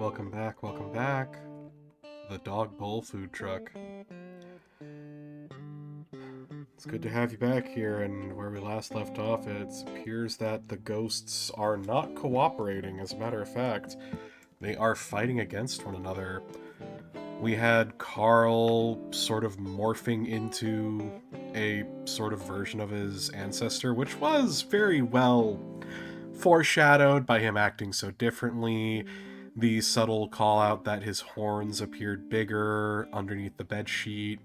welcome back, welcome back. The Dog Bowl food truck. It's good to have you back here, and where we last left off, it appears that the ghosts are not cooperating. As a matter of fact, they are fighting against one another. We had Carl sort of morphing into a sort of version of his ancestor, which was very well foreshadowed by him acting so differently. The subtle call out that his horns appeared bigger underneath the bed sheet,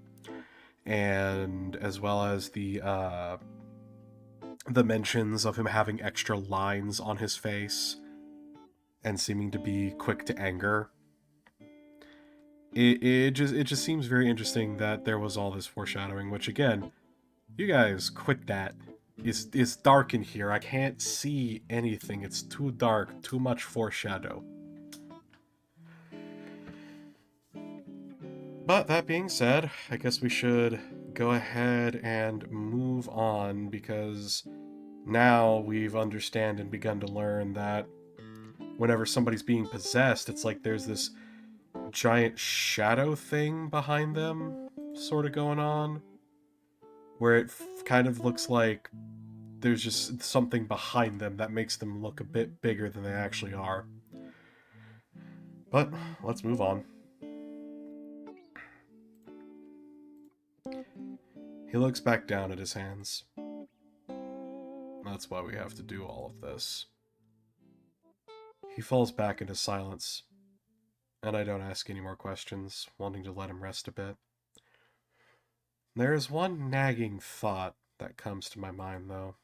and as well as the mentions of him having extra lines on his face and seeming to be quick to anger. It just seems very interesting that there was all this foreshadowing, which again, you guys quit that. It's dark in here. I can't see anything. It's too dark, too much foreshadow. But that being said, I guess we should go ahead and move on, because now we've understand and begun to learn that whenever somebody's being possessed, it's like there's this giant shadow thing behind them sort of going on, where it kind of looks like there's just something behind them that makes them look a bit bigger than they actually are. But let's move on. He looks back down at his hands. That's why we have to do all of this. He falls back into silence, and I don't ask any more questions, wanting to let him rest a bit. There is one nagging thought that comes to my mind, though.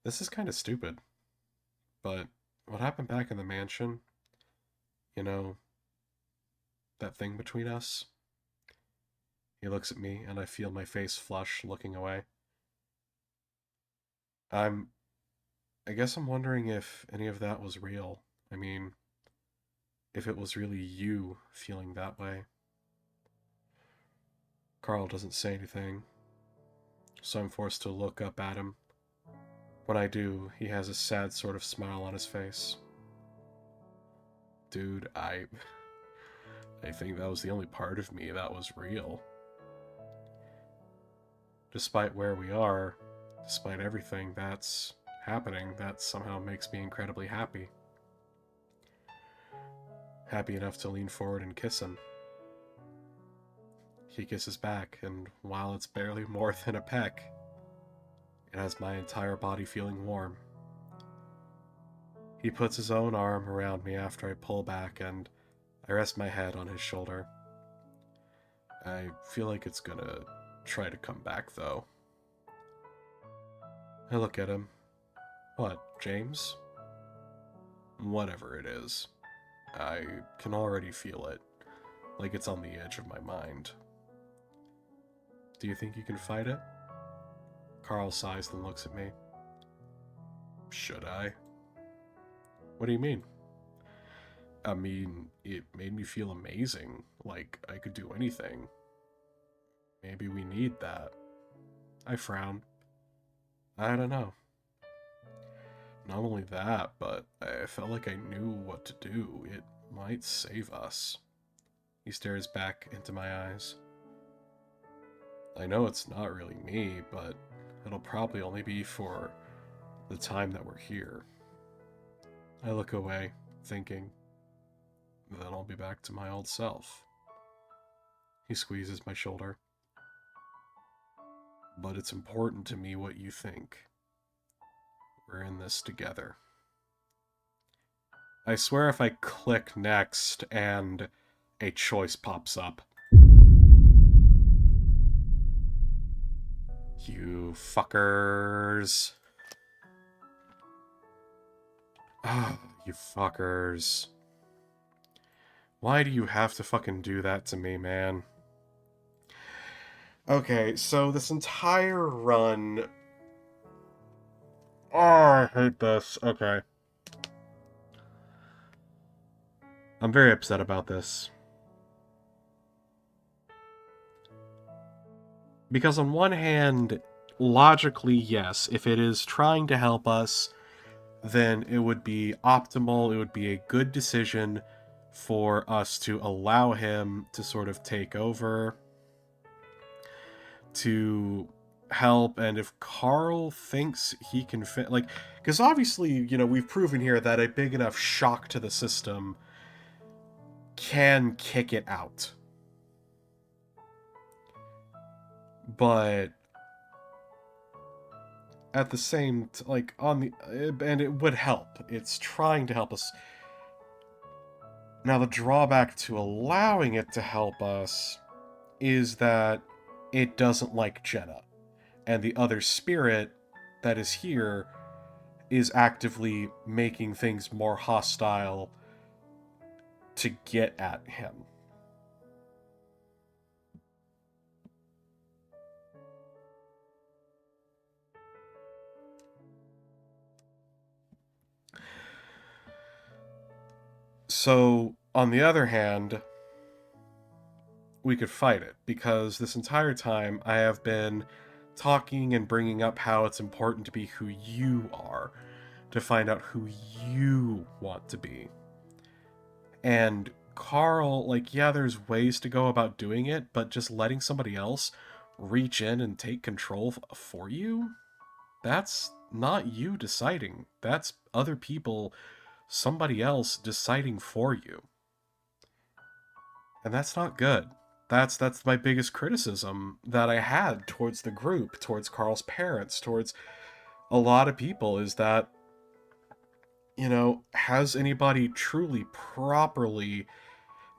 This is kind of stupid, but what happened back in the mansion, you know, that thing between us? He looks at me, and I feel my face flush, looking away. I guess I'm wondering if any of that was real. I mean, if it was really you feeling that way. Carl doesn't say anything, so I'm forced to look up at him. When I do, he has a sad sort of smile on his face. Dude, I think that was the only part of me that was real. Despite where we are, despite everything that's happening, that somehow makes me incredibly happy. Happy enough to lean forward and kiss him. He kisses back, and while it's barely more than a peck, it has my entire body feeling warm. He puts his own arm around me after I pull back, and I rest my head on his shoulder. I feel like it's gonna try to come back, though. I look at him. What, James? Whatever it is. I can already feel it, like it's on the edge of my mind. Do you think you can fight it? Carl sighs and looks at me. Should I? What do you mean? I mean, it made me feel amazing, like I could do anything. Maybe we need that. I frown. I don't know. Not only that, but I felt like I knew what to do. It might save us. He stares back into my eyes. I know it's not really me, but it'll probably only be for the time that we're here. I look away, thinking, then I'll be back to my old self. He squeezes my shoulder. But it's important to me what you think. We're in this together. I swear if I click next and a choice pops up. You fuckers. Ah, you fuckers. Why do you have to fucking do that to me, man? Okay, so this entire run... Oh, I hate this. Okay. I'm very upset about this. Because on one hand, logically, yes, if it is trying to help us, then it would be optimal, it would be a good decision for us to allow him to sort of take over, to help. And if Carl thinks he can fit, like, because obviously, we've proven here that a big enough shock to the system can kick it out. But at the same like on the and it would help. It's trying to help us. Now the drawback to allowing it to help us is that it doesn't like Jenna, and the other spirit that is here is actively making things more hostile to get at him. So, on the other hand, we could fight it, because this entire time I have been talking and bringing up how it's important to be who you are, to find out who you want to be. And Carl, like, yeah, there's ways to go about doing it, but just letting somebody else reach in and take control for you, that's not you deciding. That's other people, somebody else deciding for you. And that's not good. That's my biggest criticism that I had towards the group, towards Carl's parents, towards a lot of people, is that, has anybody truly properly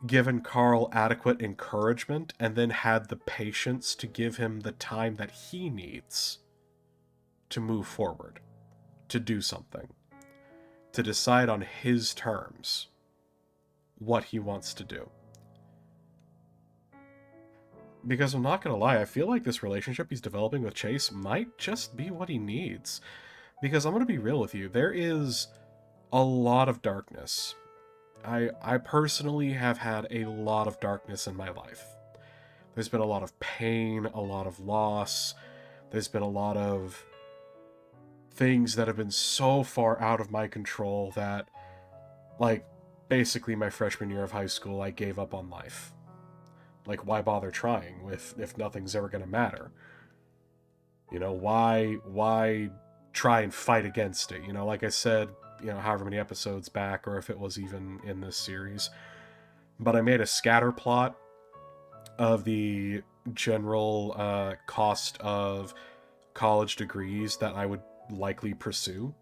given Carl adequate encouragement and then had the patience to give him the time that he needs to move forward, to do something, to decide on his terms what he wants to do? Because I'm not going to lie, I feel like this relationship he's developing with Chase might just be what he needs. Because I'm going to be real with you, there is a lot of darkness. I personally have had a lot of darkness in my life. There's been a lot of pain, a lot of loss. There's been a lot of things that have been so far out of my control that, like, basically my freshman year of high school, I gave up on life. Like, why bother trying if nothing's ever going to matter? Why try and fight against it? Like I said, however many episodes back, or if it was even in this series. But I made a scatter plot of the general cost of college degrees that I would likely pursue.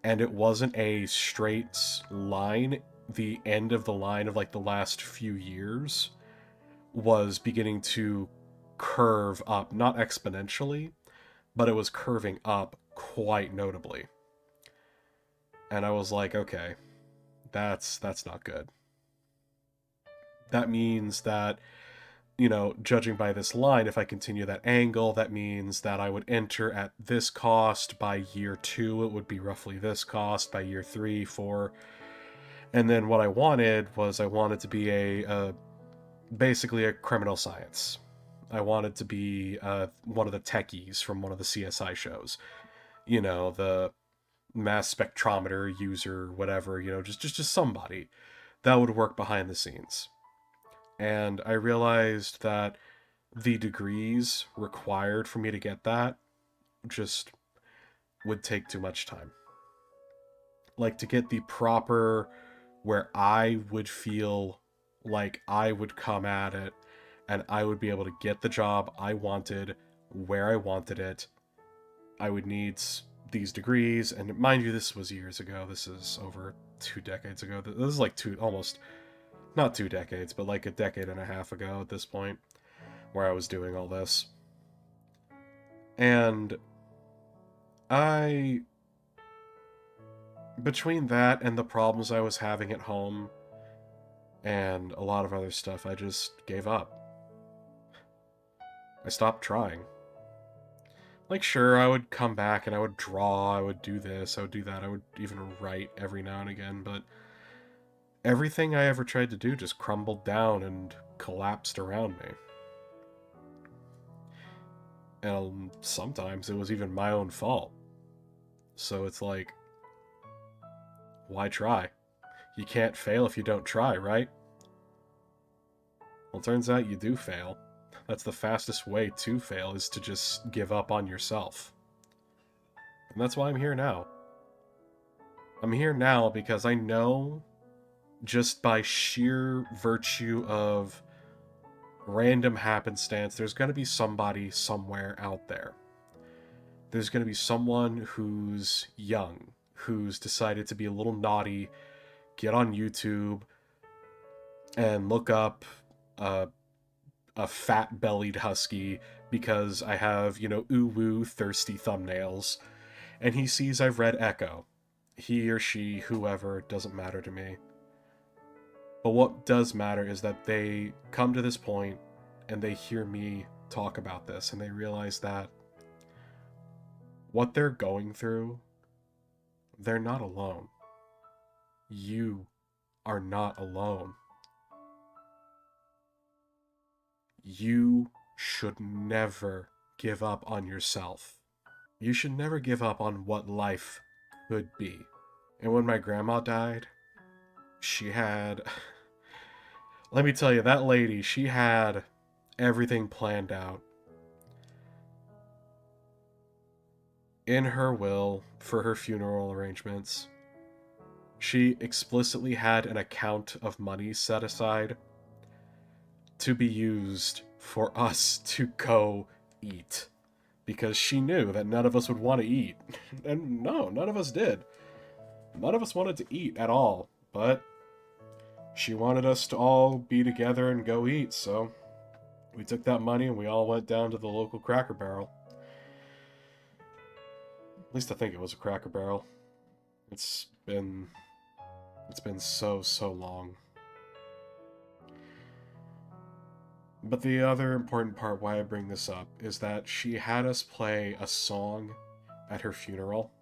And it wasn't a straight line. The end of the line of, like, the last few years was beginning to curve up, not exponentially, but it was curving up quite notably. And I was like, okay, that's not good. That means that, judging by this line, if I continue that angle, that means that I would enter at this cost. By year 2, it would be roughly this cost. By year 3, 4. And then what I wanted to be basically a criminal science. I wanted to be one of the techies from one of the CSI shows. The mass spectrometer user, whatever, just somebody that would work behind the scenes. And I realized that the degrees required for me to get that just would take too much time. Like, to get the proper, where I would feel like I would come at it and I would be able to get the job I wanted where I wanted it, I would need these degrees. And mind you, this was years ago. This is over 2 decades ago. This is like almost, not 2 decades, but like a decade and a half ago at this point, where I was doing all this. And I, between that and the problems I was having at home and a lot of other stuff, I just gave up. I stopped trying. Like, sure, I would come back and I would draw, I would do this, I would do that, I would even write every now and again, but everything I ever tried to do just crumbled down and collapsed around me. And sometimes it was even my own fault. So it's like, Why try? You can't fail if you don't try, right? Well, it turns out you do fail. That's the fastest way to fail, is to just give up on yourself. And that's why I'm here now. I'm here now because I know, just by sheer virtue of random happenstance, there's going to be somebody somewhere out there. There's going to be someone who's young, who's decided to be a little naughty, get on YouTube, and look up a, a fat bellied husky because I have, ooh woo thirsty thumbnails. And he sees I've read Echo. He or she, whoever, it doesn't matter to me. But what does matter is that they come to this point and they hear me talk about this and they realize that what they're going through, they're not alone. You are not alone. You should never give up on yourself. You should never give up on what life could be. And when my grandma died, she had. Let me tell you, that lady, she had everything planned out. In her will, for her funeral arrangements, she explicitly had an account of money set aside to be used for us to go eat. Because she knew that none of us would want to eat. And no, none of us did. None of us wanted to eat at all. But she wanted us to all be together and go eat, so we took that money and we all went down to the local Cracker Barrel. At least I think it was a Cracker Barrel. It's been so long. But the other important part why I bring this up is that she had us play a song at her funeral.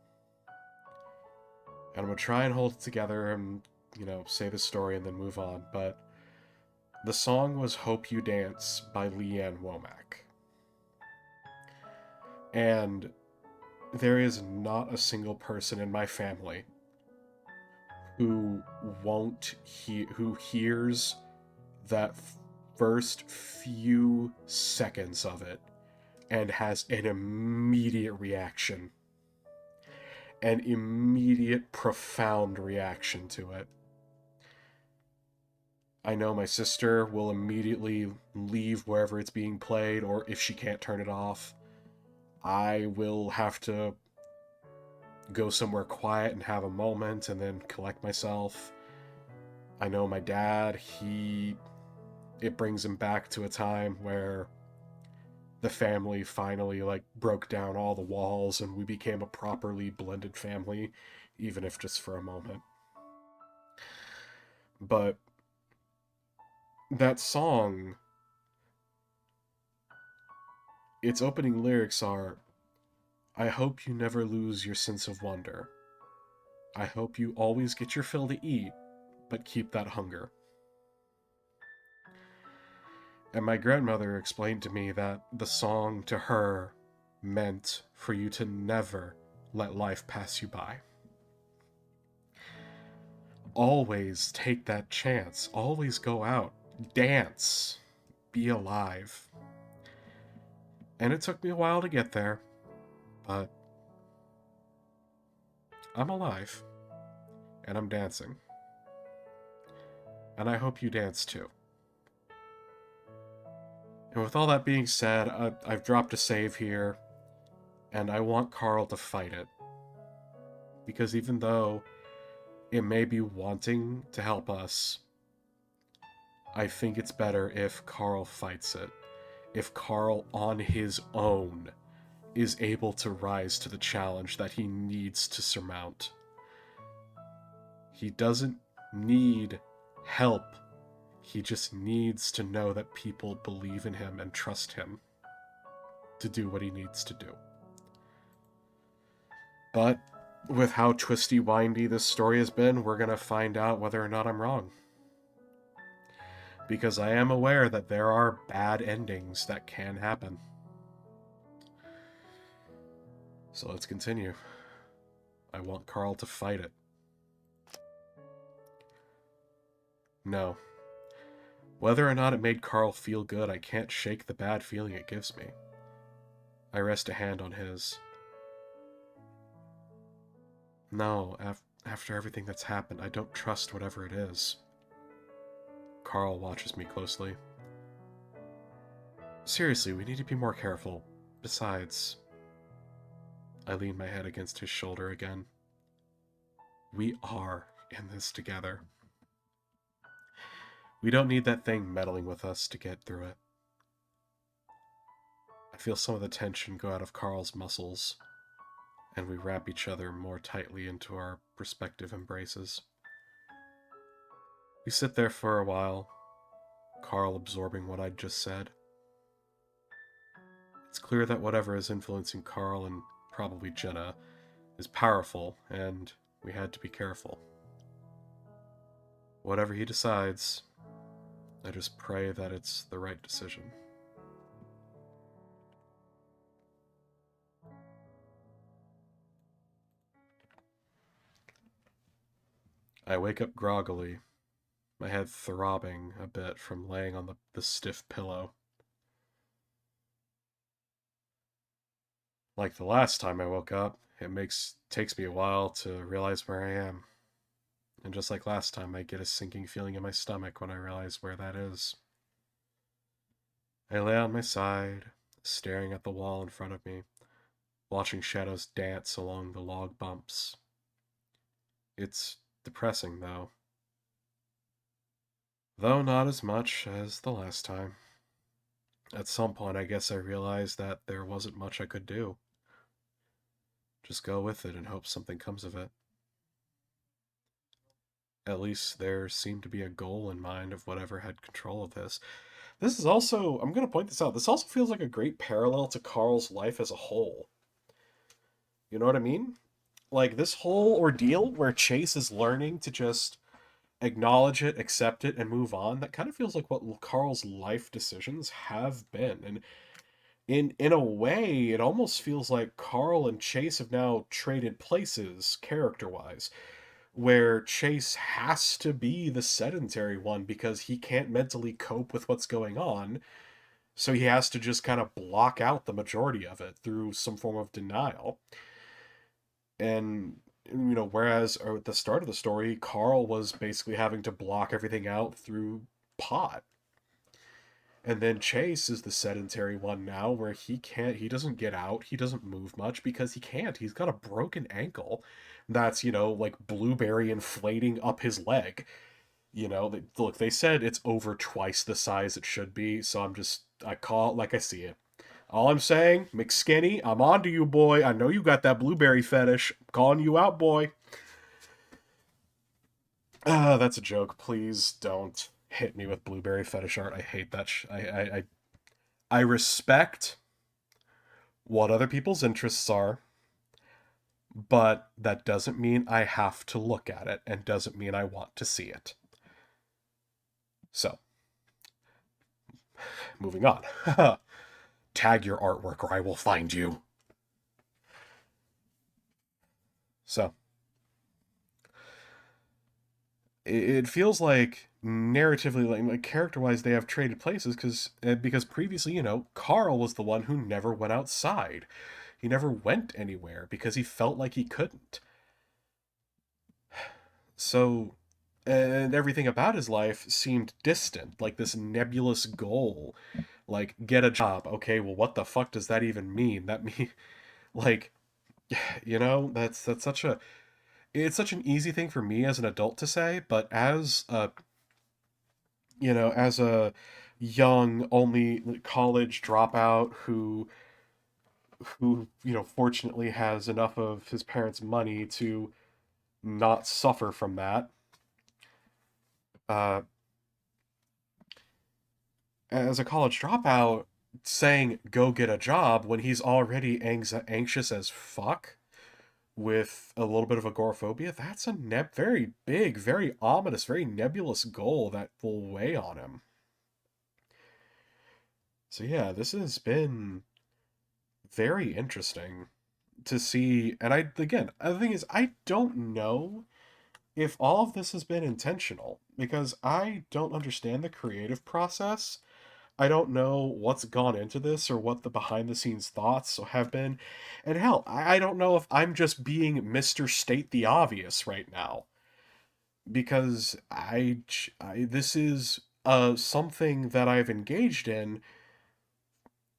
And I'm going to try and hold it together and, say the story and then move on. But the song was Hope You Dance by Leanne Womack. And there is not a single person in my family who who hears that first few seconds of it and has an immediate reaction. An immediate, profound reaction to it. I know my sister will immediately leave wherever it's being played, or if she can't turn it off, I will have to go somewhere quiet and have a moment and then collect myself. I know my dad, it brings him back to a time where the family finally broke down all the walls and we became a properly blended family, even if just for a moment. But that song, its opening lyrics are, I hope you never lose your sense of wonder. I hope you always get your fill to eat, but keep that hunger. And my grandmother explained to me that the song to her meant for you to never let life pass you by. Always take that chance. Always go out. Dance. Be alive. And it took me a while to get there, but I'm alive. And I'm dancing. And I hope you dance too. And with all that being said, I've dropped a save here, and I want Carl to fight it. Because even though it may be wanting to help us, I think it's better if Carl fights it. If Carl, on his own, is able to rise to the challenge that he needs to surmount. He doesn't need help. He just needs to know that people believe in him and trust him to do what he needs to do. But with how twisty-windy this story has been, we're going to find out whether or not I'm wrong. Because I am aware that there are bad endings that can happen. So let's continue. I want Carl to fight it. No. Whether or not it made Carl feel good, I can't shake the bad feeling it gives me. I rest a hand on his. No, after everything that's happened, I don't trust whatever it is. Carl watches me closely. Seriously, we need to be more careful. Besides, I lean my head against his shoulder again. We are in this together. We don't need that thing meddling with us to get through it. I feel some of the tension go out of Carl's muscles, and we wrap each other more tightly into our respective embraces. We sit there for a while, Carl absorbing what I'd just said. It's clear that whatever is influencing Carl and probably Jenna is powerful, and we had to be careful. Whatever he decides, I just pray that it's the right decision. I wake up groggily, my head throbbing a bit from laying on the stiff pillow. Like the last time I woke up, takes me a while to realize where I am. And just like last time, I get a sinking feeling in my stomach when I realize where that is. I lay on my side, staring at the wall in front of me, watching shadows dance along the log bumps. It's depressing, though. Though not as much as the last time. At some point, I guess I realized that there wasn't much I could do. Just go with it and hope something comes of it. At least there seemed to be a goal in mind of whatever had control of this. This is also, I'm going to point this out, this also feels like a great parallel to Carl's life as a whole. You know what I mean? Like this whole ordeal where Chase is learning to just acknowledge it, accept it, and move on, that kind of feels like what Carl's life decisions have been. And in a way, it almost feels like Carl and Chase have now traded places character-wise, where Chase has to be the sedentary one because he can't mentally cope with what's going on. So he has to just kind of block out the majority of it through some form of denial. And, whereas at the start of the story, Carl was basically having to block everything out through pot. And then Chase is the sedentary one now where he doesn't get out, he doesn't move much because he can't. He's got a broken ankle that's, like blueberry inflating up his leg. Look, they said it's over twice the size it should be, so I call it like I see it. All I'm saying, McSkinny, I'm on to you, boy. I know you got that blueberry fetish. I'm calling you out, boy. That's a joke. Please don't hit me with blueberry fetish art. I hate that. I respect what other people's interests are, but that doesn't mean I have to look at it and doesn't mean I want to see it. So, moving on. Tag your artwork or I will find you. So, it feels like narratively, like character-wise, they have traded places because previously, Carl was the one who never went outside. He never went anywhere because he felt like he couldn't. So, and everything about his life seemed distant, like this nebulous goal, like get a job. Okay, well, what the fuck does that even mean? That mean, like, that's such a it's such an easy thing for me as an adult to say, but as a young only college dropout who fortunately has enough of his parents' money to not suffer from that. Uh, as a college dropout, saying go get a job when he's already anxious as fuck with a little bit of agoraphobia, that's a very big, very ominous, very nebulous goal that will weigh on him. So yeah, this has been very interesting to see. And the thing is, I don't know if all of this has been intentional, because I don't understand the creative process. I don't know what's gone into this or what the behind the scenes thoughts have been. And hell, I don't know if I'm just being Mr. State the Obvious right now. Because this is something that I've engaged in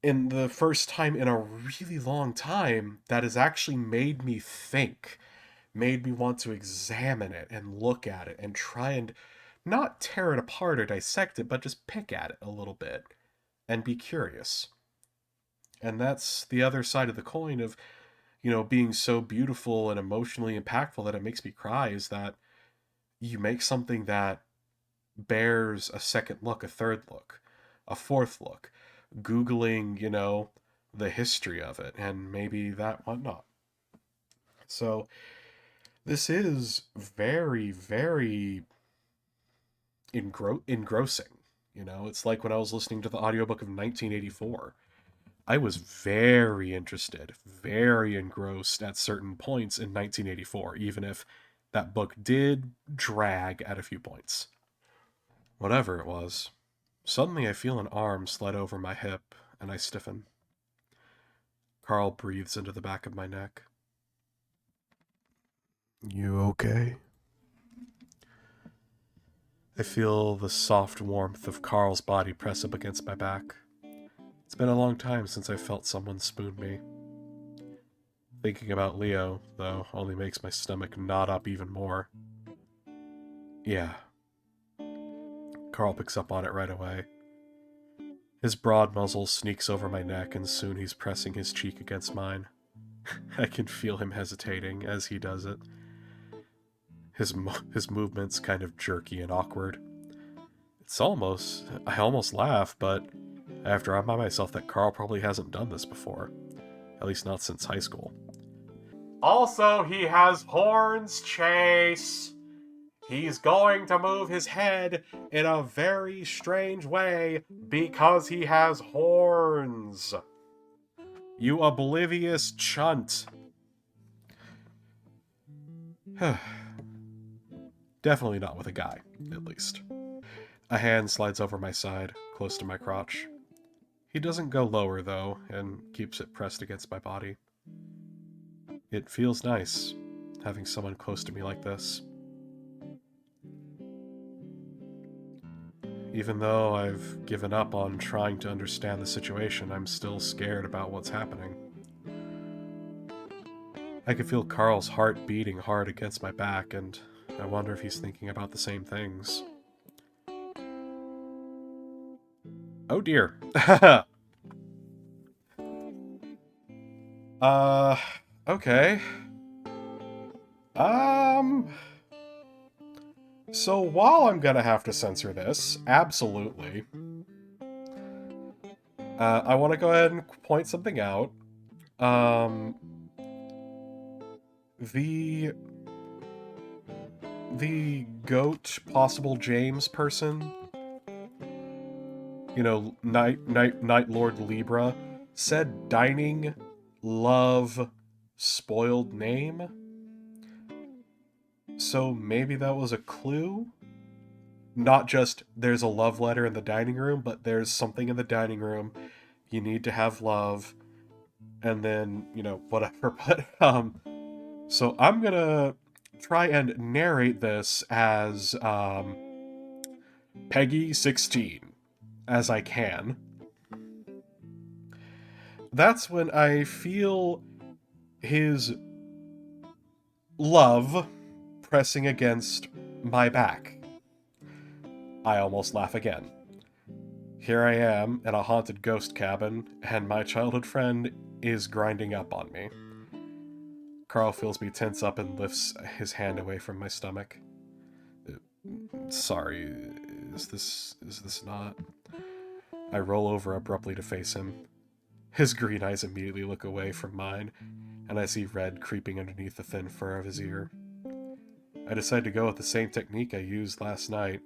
the first time in a really long time that has actually made me think, made me want to examine it and look at it and try and not tear it apart or dissect it, but just pick at it a little bit and be curious. And that's the other side of the coin of, being so beautiful and emotionally impactful that it makes me cry, is that you make something that bears a second look, a third look, a fourth look, Googling, the history of it, and maybe that whatnot. So this is very, very engrossing. It's like when I was listening to the audiobook of 1984. I was very interested, very engrossed at certain points in 1984, even if that book did drag at a few points. Whatever it was, suddenly I feel an arm slide over my hip, and I stiffen. Carl breathes into the back of my neck. You okay? I feel the soft warmth of Carl's body press up against my back. It's been a long time since I felt someone spoon me. Thinking about Leo, though, only makes my stomach knot up even more. Yeah. Carl picks up on it right away. His broad muzzle sneaks over my neck, and soon he's pressing his cheek against mine. I can feel him hesitating as he does it. His movements kind of jerky and awkward. I almost laugh, but I have to remind myself that Carl probably hasn't done this before. At least not since high school. Also, he has horns, Chase. He's going to move his head in a very strange way because he has horns. You oblivious chunt. Definitely not with a guy, at least. A hand slides over my side, close to my crotch. He doesn't go lower, though, and keeps it pressed against my body. It feels nice, having someone close to me like this. Even though I've given up on trying to understand the situation, I'm still scared about what's happening. I can feel Carl's heart beating hard against my back, and I wonder if he's thinking about the same things. Oh dear. Okay. Um, so while I'm gonna have to censor this, absolutely, I want to go ahead and point something out. Um, the the goat possible James person, Night Lord Libra, said dining, love, spoiled name. So maybe that was a clue? Not just there's a love letter in the dining room, but there's something in the dining room. You need to have love, and then, whatever. But, so I'm gonna try and narrate this as, Peggy 16, as I can. That's when I feel his love pressing against my back. I almost laugh again. Here I am in a haunted ghost cabin, and my childhood friend is grinding up on me. Carl feels me tense up and lifts his hand away from my stomach. Sorry, is this not? I roll over abruptly to face him. His green eyes immediately look away from mine, and I see red creeping underneath the thin fur of his ear. I decide to go with the same technique I used last night,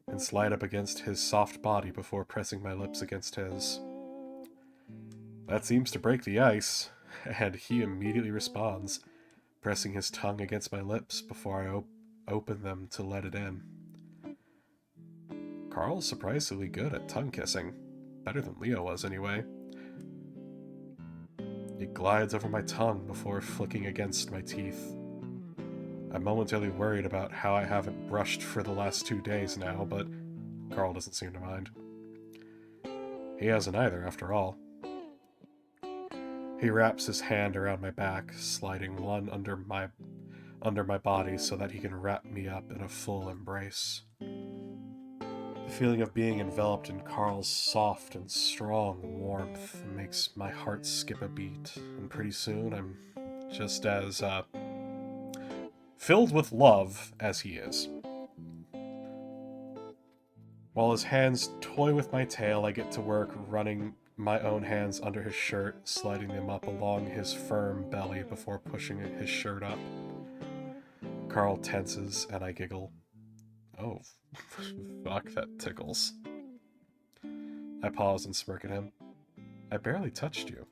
and slide up against his soft body before pressing my lips against his. That seems to break the ice, and he immediately responds, pressing his tongue against my lips before I open them to let it in. Carl's surprisingly good at tongue kissing. Better than Leo was, anyway. He glides over my tongue before flicking against my teeth. I'm momentarily worried about how I haven't brushed for the last 2 days now, but Carl doesn't seem to mind. He hasn't either, after all. He wraps his hand around my back, sliding one under my body so that he can wrap me up in a full embrace. The feeling of being enveloped in Carl's soft and strong warmth makes my heart skip a beat, and pretty soon I'm just as filled with love as he is. While his hands toy with my tail, I get to work running my own hands under his shirt, sliding them up along his firm belly before pushing his shirt up. Carl tenses, and I giggle. Oh, fuck, that tickles. I pause and smirk at him. I barely touched you.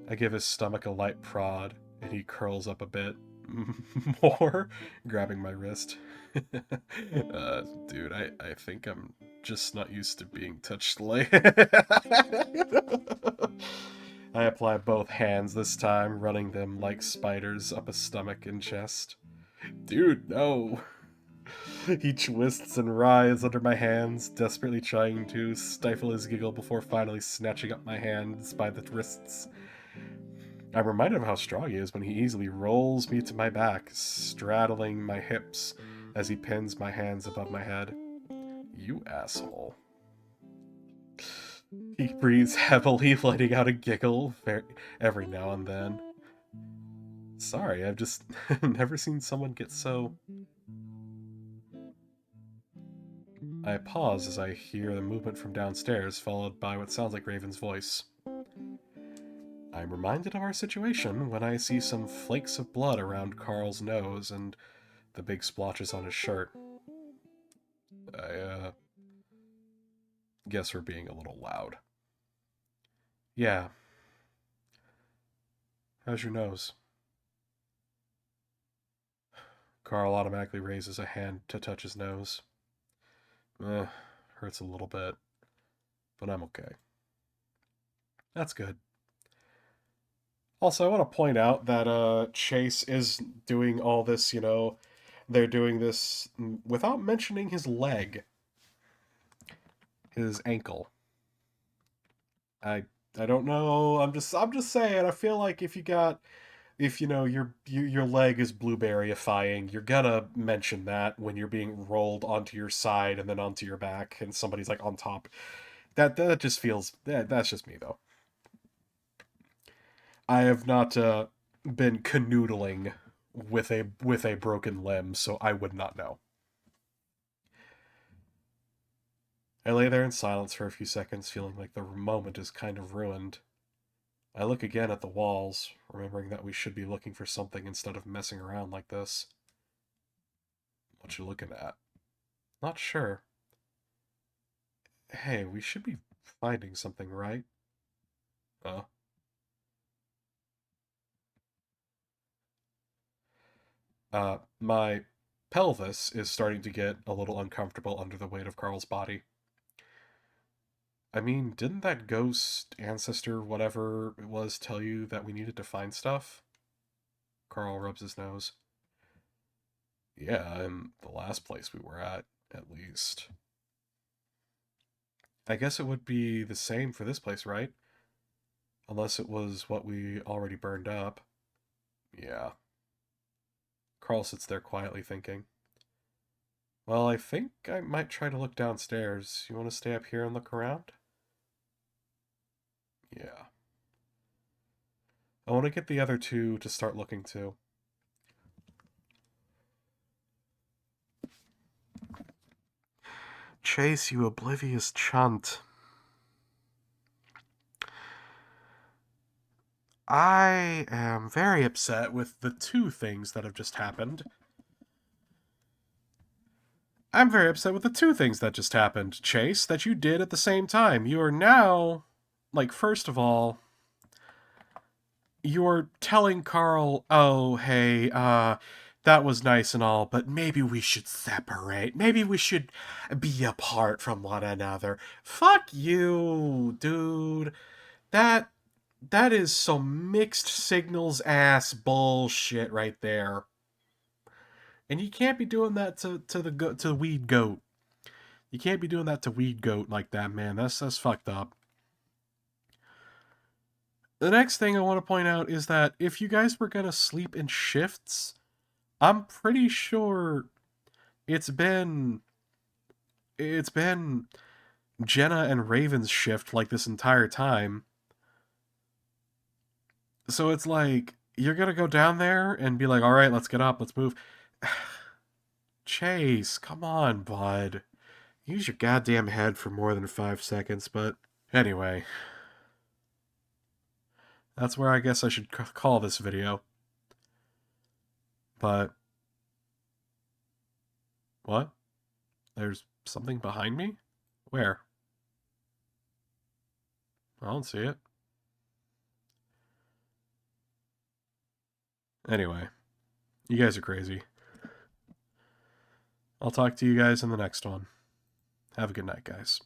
I give his stomach a light prod, and he curls up a bit more, grabbing my wrist. Dude, I think I'm just not used to being touched like... I apply both hands this time, running them like spiders up his stomach and chest. Dude, no. He twists and writhes under my hands, desperately trying to stifle his giggle before finally snatching up my hands by the wrists. I'm reminded of how strong he is when he easily rolls me to my back, straddling my hips as he pins my hands above my head. You asshole. He breathes heavily, letting out a giggle every now and then. Sorry, I've just never seen someone get so... I pause as I hear the movement from downstairs, followed by what sounds like Raven's voice. I'm reminded of our situation when I see some flakes of blood around Carl's nose and the big splotches on his shirt. I, guess we're being a little loud. Yeah. How's your nose? Carl automatically raises a hand to touch his nose. Hurts a little bit, but I'm okay. That's good. Also, I want to point out that Chase is doing all this, they're doing this without mentioning his leg, his ankle. I I don't know. I'm just saying. I feel like if your leg is blueberryifying, you're gonna mention that when you're being rolled onto your side and then onto your back, and somebody's like on top. That just feels. That's just me though. I have not been canoodling with a broken limb, so I would not know. I lay there in silence for a few seconds, feeling like the moment is kind of ruined. I look again at the walls, remembering that we should be looking for something instead of messing around like this. What you looking at? Not sure. Hey, we should be finding something, right? Uh, my pelvis is starting to get a little uncomfortable under the weight of Carl's body. I mean, didn't that ghost, ancestor, whatever it was, tell you that we needed to find stuff? Carl rubs his nose. Yeah, in the last place we were at least. I guess it would be the same for this place, right? Unless it was what we already burned up. Yeah. Carl sits there quietly thinking. Well, I think I might try to look downstairs. You want to stay up here and look around? Yeah. I want to get the other two to start looking too. Chase, you oblivious chunt. I am very upset with the two things that have just happened. I'm very upset with the two things that just happened, Chase, that you did at the same time. You are now, first of all, you're telling Carl, oh, hey, that was nice and all, but maybe we should separate. Maybe we should be apart from one another. Fuck you, dude. That that is some mixed signals ass bullshit right there. And you can't be doing that to Weed Goat. You can't be doing that to Weed Goat like that, man. That's fucked up. The next thing I want to point out is that if you guys were gonna sleep in shifts, I'm pretty sure it's been it's been Jenna and Raven's shift like this entire time. So it's like you're gonna go down there and be like, all right, let's get up, let's move. Chase, come on, bud. Use your goddamn head for more than 5 seconds, but anyway. That's where I guess I should call this video. But what? There's something behind me? Where? I don't see it. Anyway, you guys are crazy. I'll talk to you guys in the next one. Have a good night, guys.